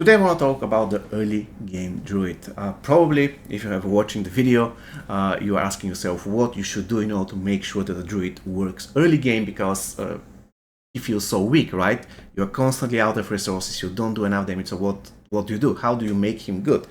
Today I want to talk about the early game druid. Probably, if you have watching the video, you are asking yourself what you should do in order to make sure that the druid works early game, because you feel so weak, right? You're constantly out of resources, you don't do enough damage, so what do you do? How do you make him good?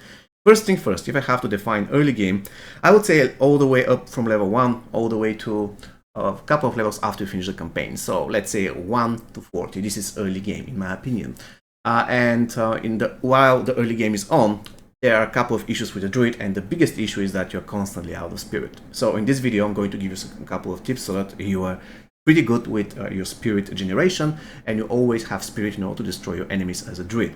First thing first, if I have to define early game, I would say all the way up from level 1 all the way to a couple of levels after you finish the campaign. So let's say 1 to 40, this is early game in my opinion. While the early game is on, there are a couple of issues with the druid, and the biggest issue is that you're constantly out of spirit. So in this video I'm going to give you a couple of tips so that you are pretty good with your spirit generation and you always have spirit in order to destroy your enemies as a druid.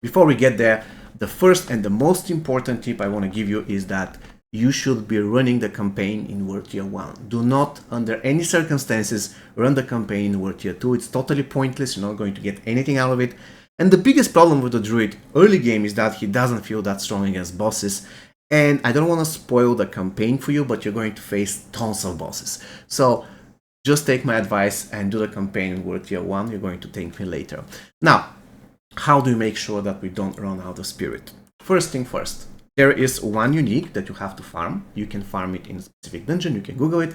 Before we get there, the first and the most important tip I want to give you is that you should be running the campaign in World Tier 1. Do not, under any circumstances, run the campaign in World Tier 2. It's totally pointless. You're not going to get anything out of it. And the biggest problem with the druid early game is that he doesn't feel that strong against bosses. And I don't want to spoil the campaign for you, but you're going to face tons of bosses. So just take my advice and do the campaign in World Tier 1. You're going to thank me later. Now, how do you make sure that we don't run out of spirit? First thing first. There is one unique that you have to farm. You can farm it in a specific dungeon, you can Google it,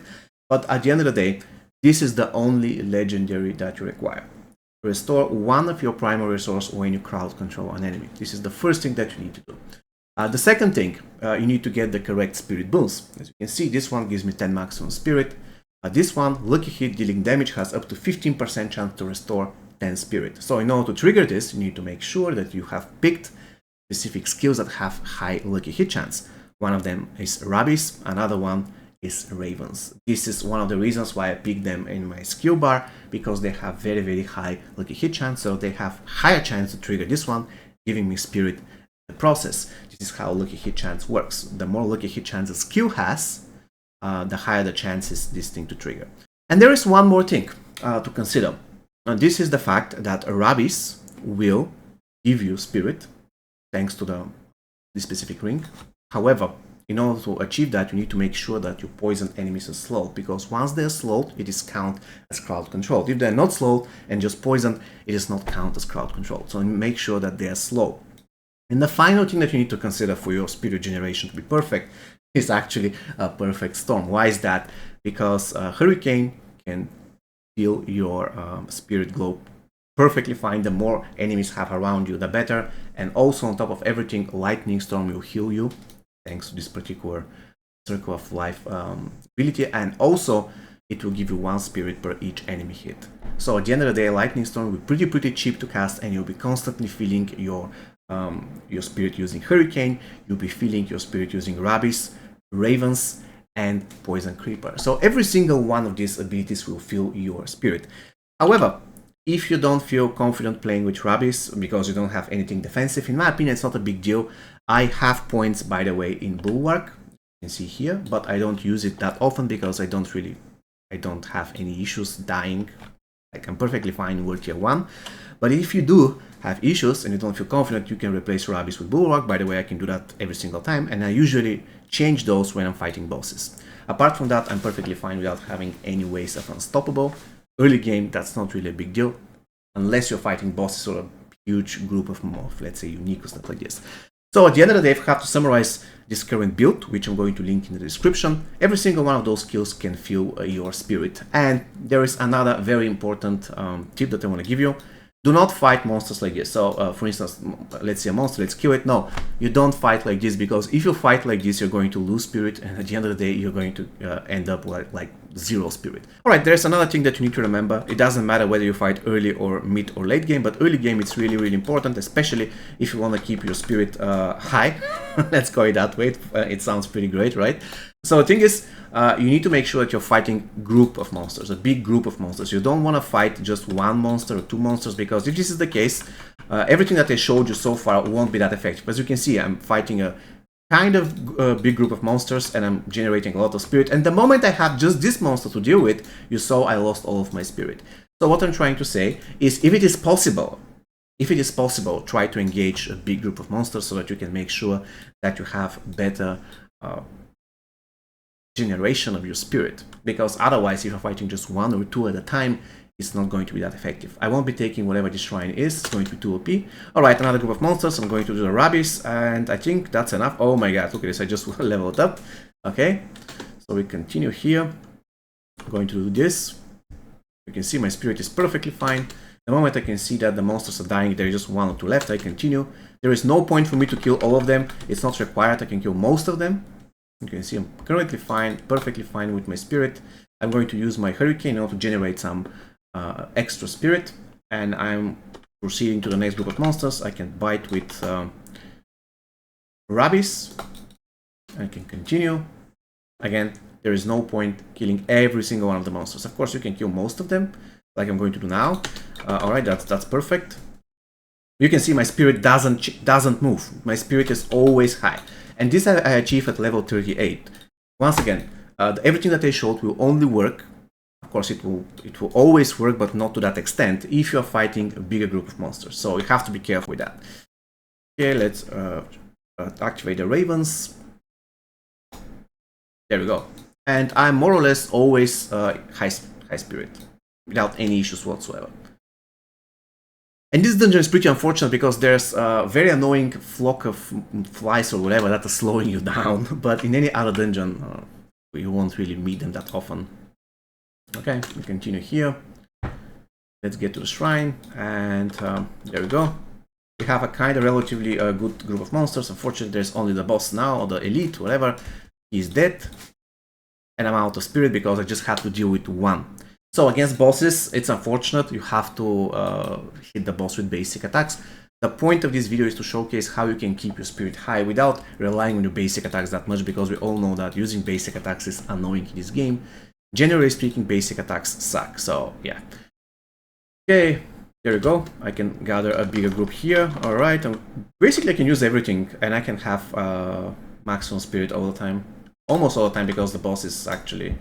but at the end of the day, this is the only legendary that you require. Restore one of your primary resource when you crowd control an enemy. This is the first thing that you need to do. The second thing, you need to get the correct spirit boons. As you can see, this one gives me 10 maximum spirit. This one, lucky hit dealing damage, has up to 15% chance to restore 10 spirit. So in order to trigger this, you need to make sure that you have picked specific skills that have high lucky hit chance. One of them is Rabbis, another one is Ravens. This is one of the reasons why I picked them in my skill bar, because they have very high lucky hit chance, so they have higher chance to trigger this one, giving me spirit in the process. This is how lucky hit chance works. The more lucky hit chance a skill has, the higher the chances this thing to trigger. And there is one more thing to consider, and this is the fact that Rabbis will give you spirit thanks to the specific ring. However, in order to achieve that, you need to make sure that your poisoned enemies are slowed, because once they're slowed, it is counted as crowd control. If they're not slowed and just poisoned, it is not counted as crowd control. So make sure that they are slow. And the final thing that you need to consider for your spirit generation to be perfect is actually a perfect storm. Why is that? Because Hurricane can fill your spirit globe perfectly fine. The more enemies have around you, the better. And also, on top of everything, Lightning Storm will heal you thanks to this particular Circle of Life ability, and also it will give you 1 spirit per each enemy hit. So at the end of the day, Lightning Storm will be pretty cheap to cast, and you'll be constantly filling your spirit using Hurricane. You'll be filling your spirit using Rabbis, Ravens, and Poison Creeper. So every single one of these abilities will fill your spirit. However, if you don't feel confident playing with Rabbis because you don't have anything defensive, in my opinion, it's not a big deal. I have points, by the way, in Bulwark, you can see here, but I don't use it that often because I don't have any issues dying. Like, I'm perfectly fine in World Tier 1. But if you do have issues and you don't feel confident, you can replace Rabbis with Bulwark. By the way, I can do that every single time, and I usually change those when I'm fighting bosses. Apart from that, I'm perfectly fine without having any ways of unstoppable. Early game, that's not really a big deal, unless you're fighting bosses or a huge group of, let's say, unique or stuff like this. So at the end of the day, if I have to summarize this current build, which I'm going to link in the description, every single one of those skills can fill your spirit. And there is another very important tip that I want to give you. Do not fight monsters like this. So, for instance, let's say a monster, let's kill it. No, you don't fight like this, because if you fight like this, you're going to lose spirit, and at the end of the day, you're going to end up like 0 spirit. Alright, there's another thing that you need to remember. It doesn't matter whether you fight early or mid or late game, but early game it's really important, especially if you want to keep your spirit high. Let's go it that way. It sounds pretty great, right? So the thing is, you need to make sure that you're fighting group of monsters, a big group of monsters. You don't want to fight just 1 monster or 2 monsters, because if this is the case, everything that I showed you so far won't be that effective. As you can see, I'm fighting a kind of big group of monsters, and I'm generating a lot of spirit. And the moment I have just this monster to deal with, you saw I lost all of my spirit. So what I'm trying to say is, if it is possible, try to engage a big group of monsters so that you can make sure that you have better generation of your spirit, because otherwise, if you're fighting just 1 or 2 at a time, it's not going to be that effective. I won't be taking whatever this shrine is. It's going to be too OP. Alright, another group of monsters. I'm going to do the rabbis, and I think that's enough. Oh my god, look at this. I just leveled up. Okay, so we continue here. I'm going to do this. You can see my spirit is perfectly fine. The moment I can see that the monsters are dying, there is just 1 or 2 left, I continue. There is no point for me to kill all of them. It's not required. I can kill most of them. You can see I'm currently fine, perfectly fine with my spirit. I'm going to use my hurricane in order to generate some extra spirit, and I'm proceeding to the next group of monsters. I can bite with rabbis. I can continue. Again, there is no point killing every single one of the monsters. Of course, you can kill most of them, like I'm going to do now. Alright, that's perfect. You can see my spirit doesn't move. My spirit is always high. And this I achieve at level 38. Once again, everything that I showed will only work. Of course, it will always work, but not to that extent if you are fighting a bigger group of monsters. So you have to be careful with that. Okay, let's activate the ravens. There we go. And I'm more or less always high spirit, without any issues whatsoever. And this dungeon is pretty unfortunate because there's a very annoying flock of flies or whatever that are slowing you down. But in any other dungeon, you won't really meet them that often. Okay, we continue here. Let's get to the shrine, and there we go. We have a kind of relatively good group of monsters. Unfortunately, there's only the boss now, or the elite, whatever. He's dead. And I'm out of spirit because I just had to deal with 1. So against bosses, it's unfortunate. You have to hit the boss with basic attacks. The point of this video is to showcase how you can keep your spirit high without relying on your basic attacks that much, because we all know that using basic attacks is annoying in this game. Generally speaking, basic attacks suck, so yeah. Okay, there we go. I can gather a bigger group here. Alright, basically I can use everything, and I can have maximum spirit all the time. Almost all the time, because the boss is actually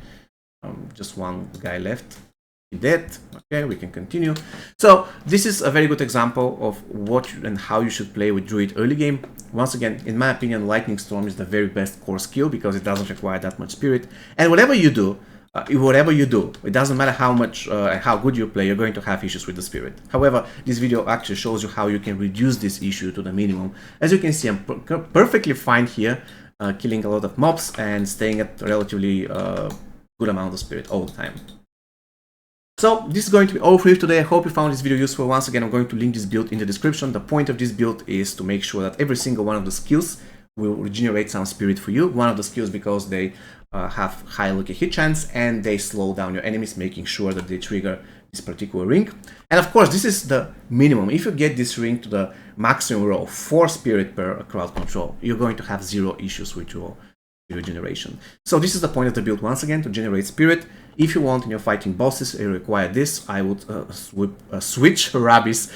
just 1 guy left. He dead. Okay, we can continue. So this is a very good example of what and how you should play with Druid early game. Once again, in my opinion, Lightning Storm is the very best core skill because it doesn't require that much spirit. And whatever you do, it doesn't matter how much how good you play, you're going to have issues with the spirit. However, this video actually shows you how you can reduce this issue to the minimum. As you can see, I'm perfectly fine here, killing a lot of mobs and staying at a relatively good amount of spirit all the time. So this is going to be all for you today. I hope you found this video useful. Once again, I'm going to link this build in the description. The point of this build is to make sure that every single one of the skills will regenerate some spirit for you. One of the skills because they have high lucky hit chance and they slow down your enemies, making sure that they trigger this particular ring. And of course, this is the minimum. If you get this ring to the maximum roll, 4 spirit per crowd control, you're going to have 0 issues with your regeneration. So this is the point of the build, once again, to generate spirit. If you want, and you're fighting bosses, you require this, I would switch rabbis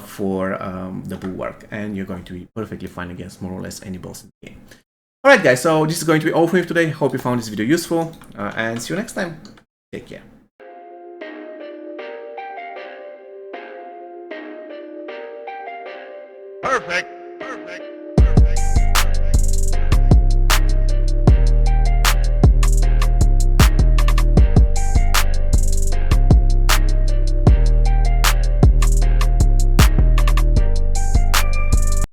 for the bulwark, and you're going to be perfectly fine against more or less any boss in the game. Alright guys, so this is going to be all for you today. Hope you found this video useful, and see you next time. Take care. Perfect.